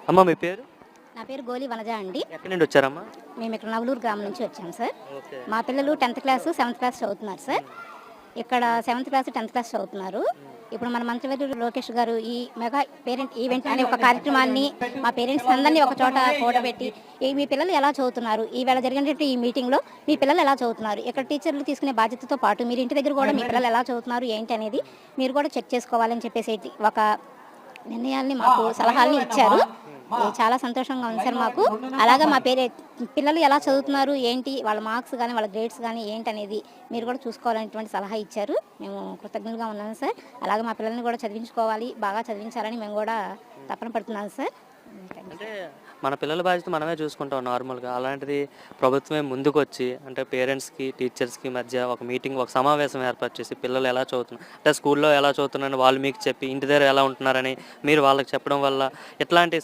అమ్మ మీ పేరు? నా పేరు గోలి వనజ అండి. ఎక్కడి నుండి వచ్చారమ్మా? మేము ఇక్కడ నవలూరు గ్రామం నుంచి వచ్చాం సార్. ఓకే. మా పిల్లలు 10th క్లాసు 7th క్లాస్ చదువుతున్నారు సార్. ఇక్కడ 7th క్లాస్ 10th క్లాస్ చదువుతున్నారు. ఇప్పుడు మన మంత్రివర్యులు లోకేష్ గారు ఈ మెగా పేరెంట్ ఈవెంట్ అనే ఒక కార్యక్రమాన్ని మా పేరెంట్స్ అందరినీ ఒక చోట కూడబెట్టి మీ పిల్లలు ఎలా చదువుతున్నారు, ఈవేళ జరిగినటువంటి ఈ మీటింగ్లో మీ పిల్లలు ఎలా చదువుతున్నారు, ఇక్కడ టీచర్లు తీసుకునే బాధ్యతతో పాటు మీరు ఇంటి దగ్గర కూడా మీ పిల్లలు ఎలా చదువుతున్నారు ఏంటి అనేది మీరు కూడా చెక్ చేసుకోవాలని చెప్పేసి ఒక నిర్ణయాల్ని మాకు సలహాలని ఇచ్చారు. ఇది చాలా సంతోషంగా ఉంది సార్ మాకు. అలాగే మా పిల్లలు ఎలా చదువుతున్నారు ఏంటి, వాళ్ళ మార్క్స్ కానీ వాళ్ళ గ్రేడ్స్ కానీ ఏంటి అనేది మీరు కూడా చూసుకోవాలనేటువంటి సలహా ఇచ్చారు. మేము కృతజ్ఞులుగా ఉన్నాము సార్. అలాగే మా పిల్లల్ని కూడా చదివించుకోవాలి, బాగా చదివించాలని మేము కూడా తపన పడుతున్నాము సార్. అంటే మన పిల్లల బాధ్యత మనమే చూసుకుంటాం నార్మల్గా. అలాంటిది ప్రభుత్వమే ముందుకు వచ్చి అంటే పేరెంట్స్కి టీచర్స్కి మధ్య ఒక మీటింగ్, ఒక సమావేశం ఏర్పాటు చేసి పిల్లలు ఎలా చదువుతున్నారు అంటే స్కూల్లో ఎలా చదువుతున్నారని వాళ్ళు మీకు చెప్పి ఇంటి దగ్గర ఎలా ఉంటున్నారని మీరు వాళ్ళకి చెప్పడం వల్ల ఇట్లాంటి